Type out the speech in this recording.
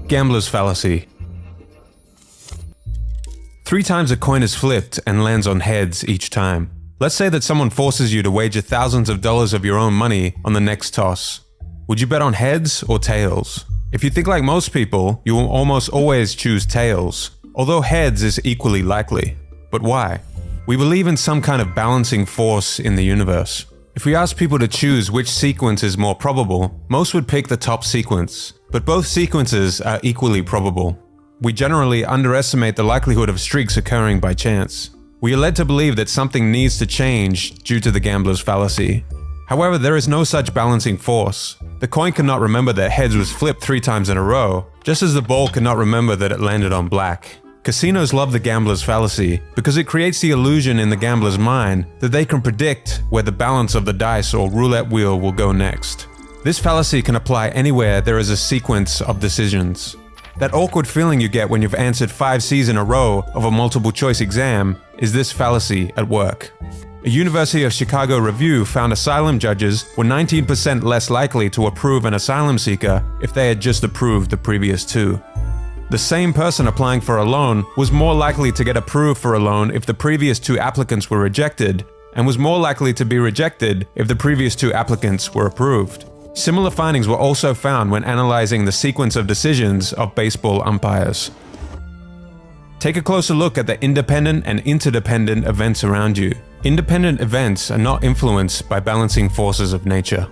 Gambler's fallacy. 3 times a coin is flipped and lands on heads each time. Let's say that someone forces you to wager thousands of dollars of your own money on the next toss. Would you bet on heads or tails? If you think like most people, you will almost always choose tails, although heads is equally likely. But why? We believe in some kind of balancing force in the universe. If we ask people to choose which sequence is more probable, most would pick the top sequence, but both sequences are equally probable. We generally underestimate the likelihood of streaks occurring by chance. We are led to believe that something needs to change due to the gambler's fallacy. However, there is no such balancing force. The coin cannot remember that heads was flipped 3 times in a row, just as the ball cannot remember that it landed on black. Casinos love the gambler's fallacy because it creates the illusion in the gambler's mind that they can predict where the balance of the dice or roulette wheel will go next. This fallacy can apply anywhere there is a sequence of decisions. That awkward feeling you get when you've answered 5 C's in a row of a multiple choice exam is this fallacy at work. A University of Chicago review found asylum judges were 19% less likely to approve an asylum seeker if they had just approved the previous 2. The same person applying for a loan was more likely to get approved for a loan if the previous 2 applicants were rejected, and was more likely to be rejected if the previous 2 applicants were approved. Similar findings were also found when analyzing the sequence of decisions of baseball umpires. Take a closer look at the independent and interdependent events around you. Independent events are not influenced by balancing forces of nature.